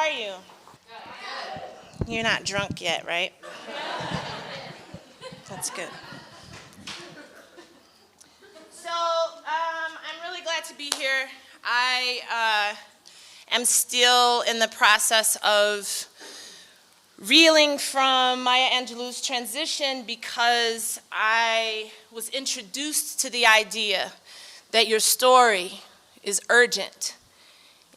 are you? You're not drunk yet, right? That's good. So, I'm really glad to be here. I am still in the process of reeling from Maya Angelou's transition because I was introduced to the idea that your story is urgent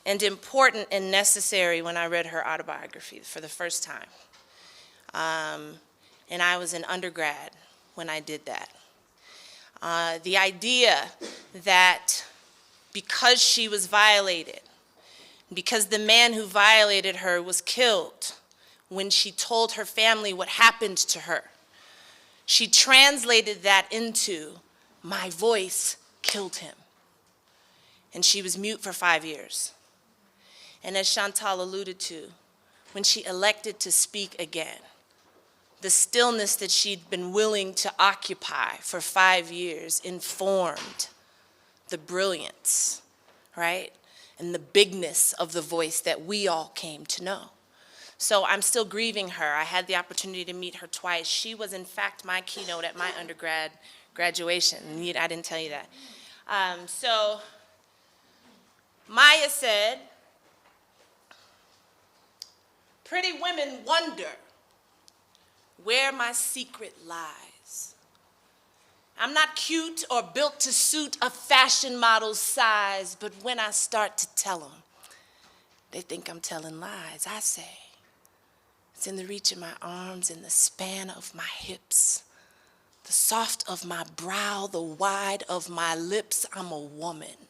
and important and necessary when I read her autobiography for the first time. And I was an undergrad when I did that. The idea that because she was violated, because the man who violated her was killed when she told her family what happened to her, she translated that into, my voice killed him. And she was mute for 5 years. And as Chantal alluded to, when she elected to speak again, the stillness that she'd been willing to occupy for 5 years informed the brilliance, right? And the bigness of the voice that we all came to know. So I'm still grieving her. I had the opportunity to meet her twice. She was, in fact, my keynote at my undergrad graduation. I didn't tell you that. So Maya said, pretty women wonder where my secret lies. I'm not cute or built to suit a fashion model's size, but when I start to tell them, they think I'm telling lies. I say, it's in the reach of my arms, in the span of my hips, the soft of my brow, the wide of my lips. I'm a woman,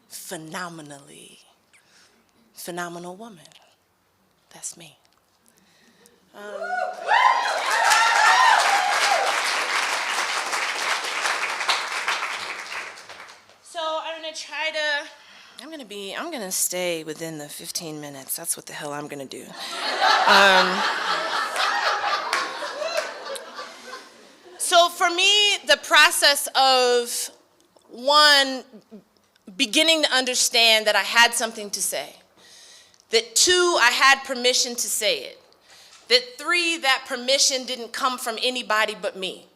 phenomenal woman. That's me. So I'm gonna stay within the 15 minutes. That's what the hell I'm gonna do. So for me, the process of, one, beginning to understand that I had something to say, that two, I had permission to say it, that three, that permission didn't come from anybody but me,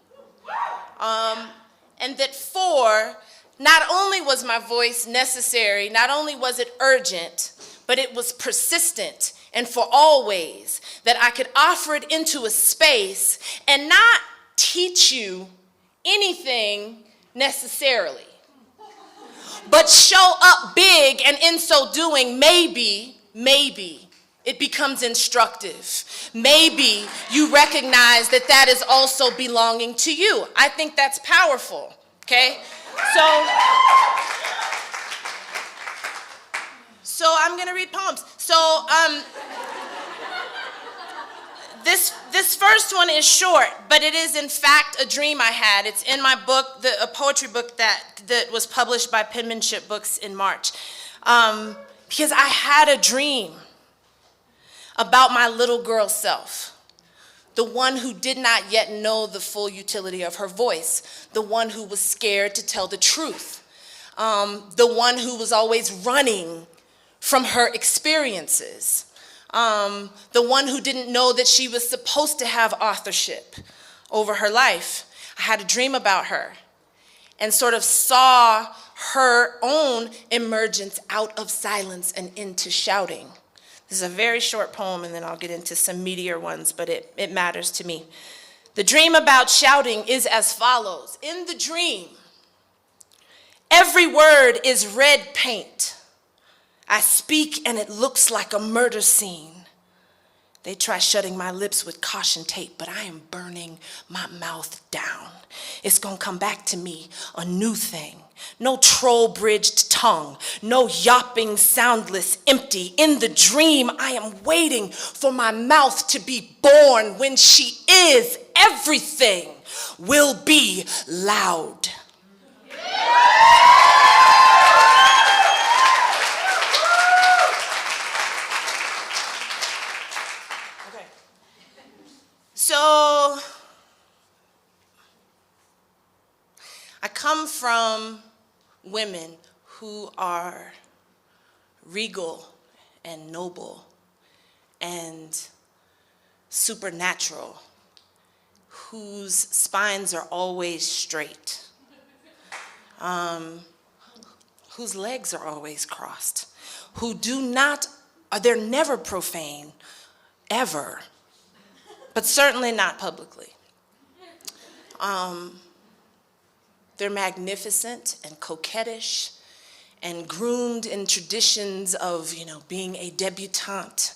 and that four, not only was my voice necessary, not only was it urgent, but it was persistent and for always, that I could offer it into a space and not teach you anything necessarily, but show up big, and in so doing, maybe it becomes instructive. Maybe you recognize that that is also belonging to you. I think that's powerful, okay? So I'm gonna read poems. So this first one is short, but it is in fact a dream I had. It's in my book, a poetry book that was published by Penmanship Books in March. Because I had a dream about my little girl self, the one who did not yet know the full utility of her voice, the one who was scared to tell the truth, the one who was always running from her experiences, the one who didn't know that she was supposed to have authorship over her life. I had a dream about her and sort of saw her own emergence out of silence and into shouting. This is a very short poem, and then I'll get into some meatier ones, but it matters to me. The dream about shouting is as follows. In the dream, every word is red paint. I speak and it looks like a murder scene. They try shutting my lips with caution tape, but I am burning my mouth down. It's gonna come back to me, a new thing. No troll-bridged tongue, no yawping, soundless, empty. In the dream, I am waiting for my mouth to be born. When she is, everything will be loud. So I come from women who are regal and noble and supernatural, whose spines are always straight, whose legs are always crossed, who they're never profane, ever, but certainly not publicly. They're magnificent and coquettish and groomed in traditions of, being a debutante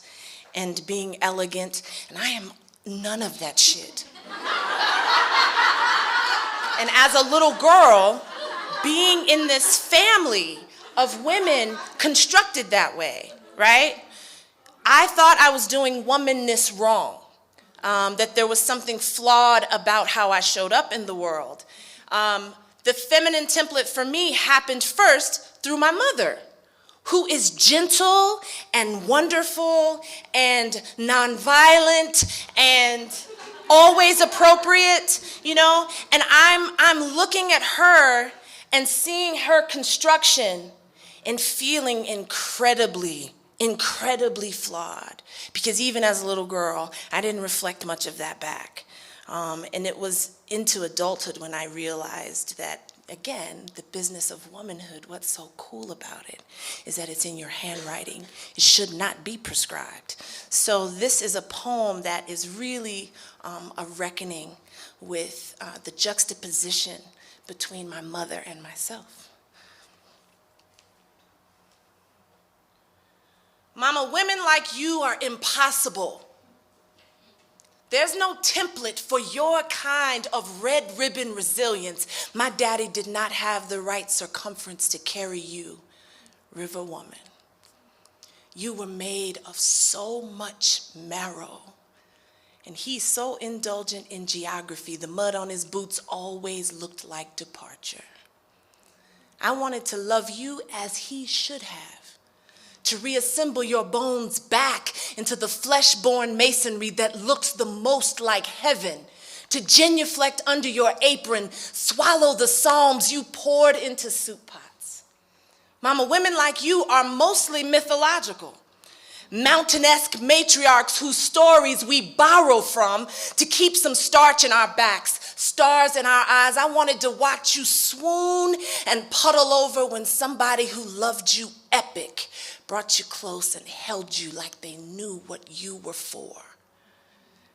and being elegant, and I am none of that shit. And as a little girl, being in this family of women constructed that way, right? I thought I was doing womanness wrong, that there was something flawed about how I showed up in the world. The feminine template for me happened first through my mother, who is gentle and wonderful and nonviolent and always appropriate, and I'm looking at her and seeing her construction and feeling incredibly flawed, because even as a little girl, I didn't reflect much of that back. And it was into adulthood when I realized that, again, the business of womanhood, what's so cool about it is that it's in your handwriting. It should not be prescribed. So this is a poem that is really a reckoning with the juxtaposition between my mother and myself. Mama, women like you are impossible. There's no template for your kind of red ribbon resilience. My daddy did not have the right circumference to carry you, river woman. You were made of so much marrow. And he's so indulgent in geography, the mud on his boots always looked like departure. I wanted to love you as he should have, to reassemble your bones back into the flesh-born masonry that looked the most like heaven, to genuflect under your apron, swallow the psalms you poured into soup pots. Mama, women like you are mostly mythological, mountain-esque matriarchs whose stories we borrow from to keep some starch in our backs, stars in our eyes. I wanted to watch you swoon and puddle over when somebody who loved you epic brought you close and held you like they knew what you were for.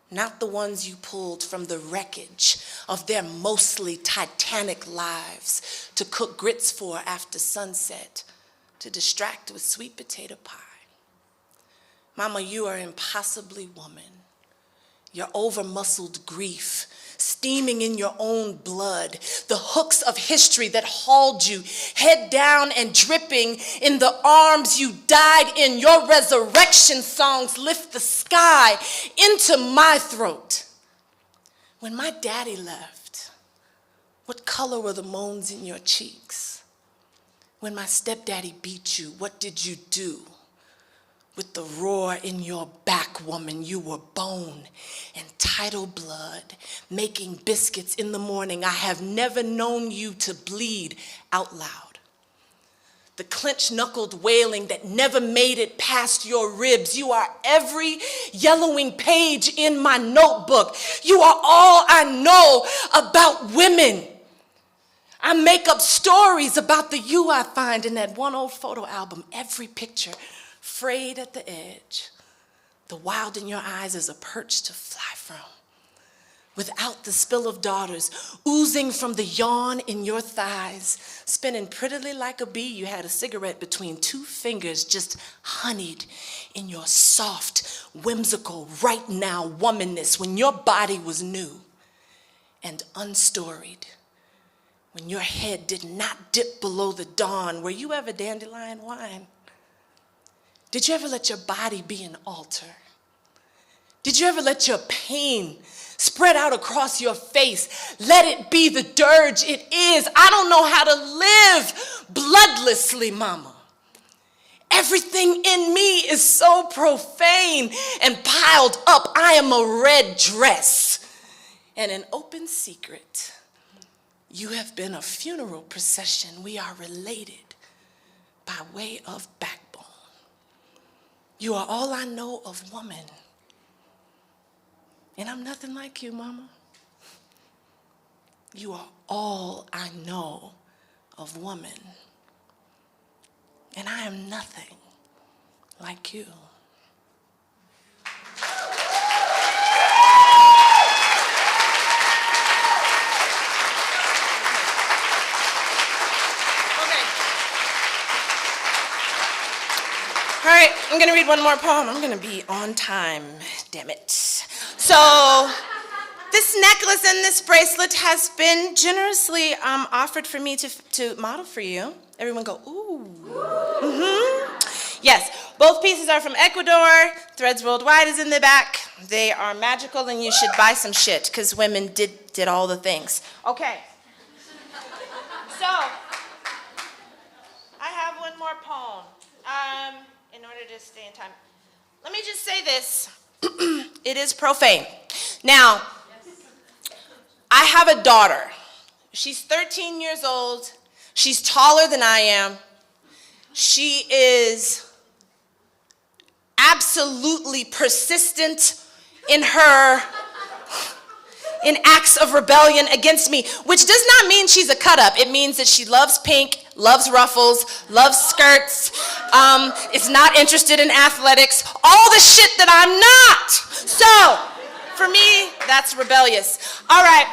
Not the ones you pulled from the wreckage of their mostly titanic lives to cook grits for after sunset, to distract with sweet potato pie. Mama, you are impossibly woman. Your over-muscled grief, steaming in your own blood, the hooks of history that hauled you, head down and dripping in the arms you died in. Your resurrection songs lift the sky into my throat. When my daddy left, what color were the moans in your cheeks? When my stepdaddy beat you, what did you do? With the roar in your back, woman, you were bone and tidal blood, making biscuits in the morning. I have never known you to bleed out loud. The clenched-knuckled wailing that never made it past your ribs. You are every yellowing page in my notebook. You are all I know about women. I make up stories about the you I find in that one old photo album, every picture frayed at the edge. The wild in your eyes is a perch to fly from. Without the spill of daughters oozing from the yawn in your thighs, spinning prettily like a bee, you had a cigarette between two fingers, just honeyed in your soft, whimsical, right now womanness when your body was new and unstoried. When your head did not dip below the dawn. Were you ever dandelion wine? Did you ever let your body be an altar? Did you ever let your pain spread out across your face? Let it be the dirge it is. I don't know how to live bloodlessly, mama. Everything in me is so profane and piled up. I am a red dress and an open secret. You have been a funeral procession. We are related by way of backbone. You are all I know of woman. And I'm nothing like you, mama. You are all I know of woman. And I am nothing like you. All right, I'm gonna read one more poem. I'm gonna be on time, damn it. So, this necklace and this bracelet has been generously offered for me to model for you. Everyone go, ooh. Mm-hmm. Yes, both pieces are from Ecuador. Threads Worldwide is in the back. They are magical and you should buy some shit because women did all the things. Okay. So, I have one more poem. In order to stay in time. Let me just say this. It is profane. Now, I have a daughter. She's 13 years old. She's taller than I am. She is absolutely persistent in acts of rebellion against me, which does not mean she's a cut-up. It means that she loves pink, loves ruffles, loves skirts, is not interested in athletics, all the shit that I'm not. So, for me, that's rebellious. All right.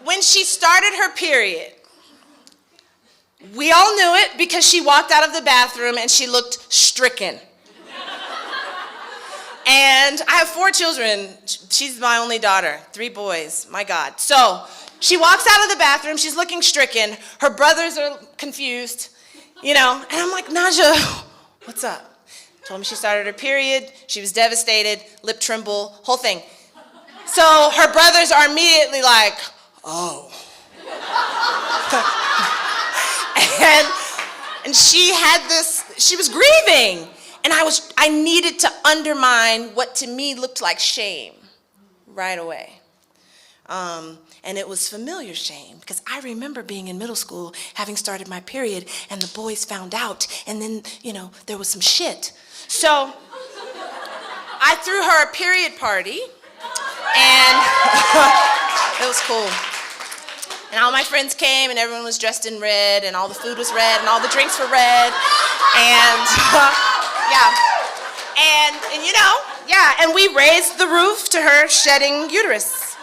When she started her period, we all knew it because she walked out of the bathroom and she looked stricken. And I have 4 children. She's my only daughter, 3 boys, my God. So she walks out of the bathroom, she's looking stricken. Her brothers are confused, and I'm like, Naja, what's up? Told me she started her period, she was devastated, lip tremble, whole thing. So her brothers are immediately like, oh. and she was grieving. And I needed to undermine what to me looked like shame right away. And it was familiar shame because I remember being in middle school, having started my period, and the boys found out, and then, there was some shit. So I threw her a period party, and it was cool. And all my friends came, and everyone was dressed in red, and all the food was red, and all the drinks were red, and... and we raised the roof to her shedding uterus.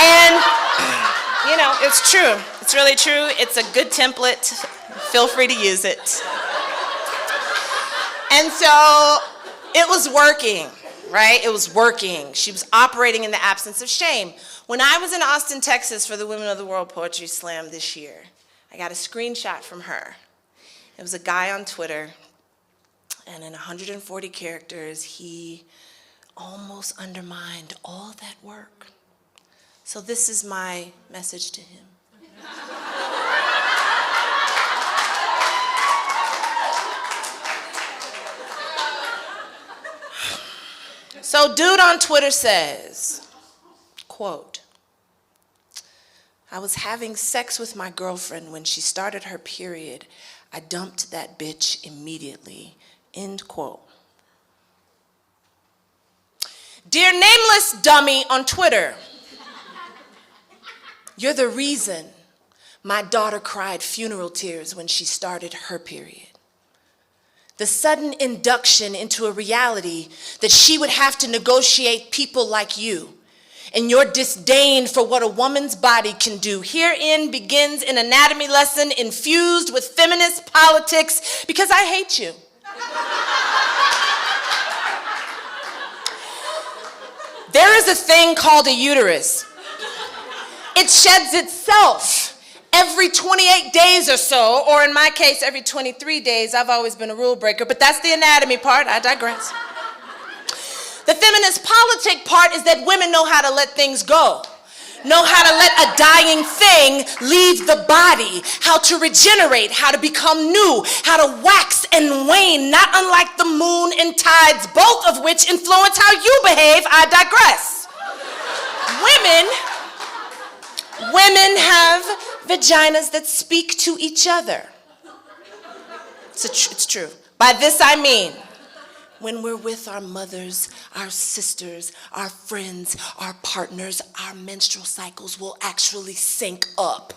And, it's true. It's really true. It's a good template. Feel free to use it. And so it was working, right? It was working. She was operating in the absence of shame. When I was in Austin, Texas for the Women of the World Poetry Slam this year, I got a screenshot from her. It was a guy on Twitter. And in 140 characters, he almost undermined all that work. So this is my message to him. So dude on Twitter says, quote, I was having sex with my girlfriend when she started her period. I dumped that bitch immediately. End quote. Dear nameless dummy on Twitter, you're the reason my daughter cried funeral tears when she started her period. The sudden induction into a reality that she would have to negotiate people like you, and your disdain for what a woman's body can do herein begins an anatomy lesson infused with feminist politics because I hate you. There is a thing called a uterus. It sheds itself every 28 days or so, or in my case, every 23 days. I've always been a rule breaker, but that's the anatomy part. I digress. The feminist politic part is that women know how to let things go, know how to let a dying thing leave the body, how to regenerate, how to become new, how to wax and wane, not unlike the moon and tides, both of which influence how you behave. I digress. Women have vaginas that speak to each other. It's true. By this I mean, when we're with our mothers, our sisters, our friends, our partners, our menstrual cycles will actually sync up.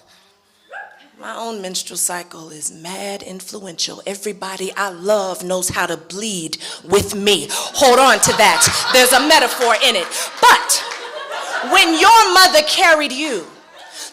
My own menstrual cycle is mad influential. Everybody I love knows how to bleed with me. Hold on to that. There's a metaphor in it. But when your mother carried you,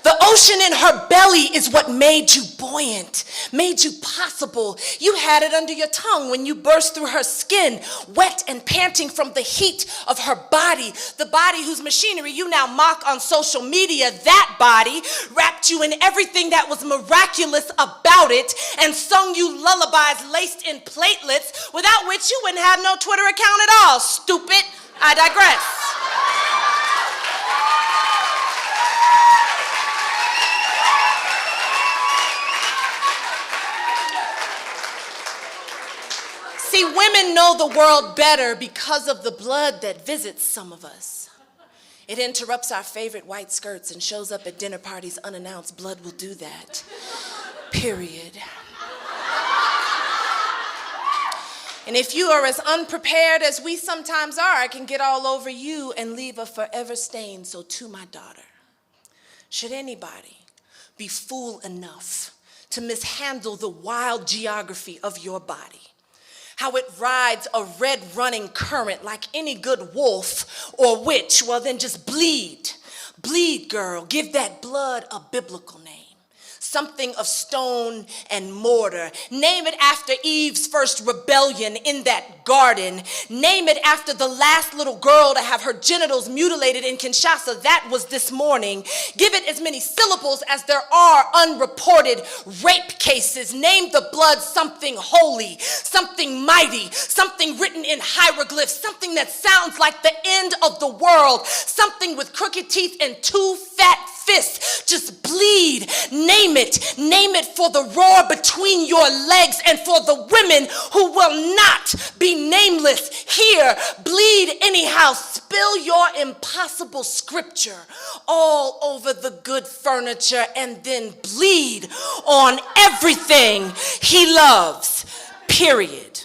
the ocean in her belly is what made you buoyant, made you possible. You had it under your tongue when you burst through her skin, wet and panting from the heat of her body, the body whose machinery you now mock on social media. That body wrapped you in everything that was miraculous about it and sung you lullabies laced in platelets, without which you wouldn't have no Twitter account at all. Stupid. I digress. See, women know the world better because of the blood that visits some of us. It interrupts our favorite white skirts and shows up at dinner parties unannounced. Blood will do that. Period. And if you are as unprepared as we sometimes are, it can get all over you and leave a forever stain. So to my daughter, should anybody be fool enough to mishandle the wild geography of your body, how it rides a red running current like any good wolf or witch, well then just bleed. Bleed, girl. Give that blood a biblical name. Something of stone and mortar. Name it after Eve's first rebellion in that garden. Name it after the last little girl to have her genitals mutilated in Kinshasa. That was this morning. Give it as many syllables as there are unreported rape cases. Name the blood something holy, something mighty, something written in hieroglyphs, something that sounds like the end of the world, something with crooked teeth and two fat fists. Just bleed. Name it. Name it for the roar between your legs and for the women who will not be nameless. Here, bleed anyhow. Spill your impossible scripture all over the good furniture and then bleed on everything he loves. Period.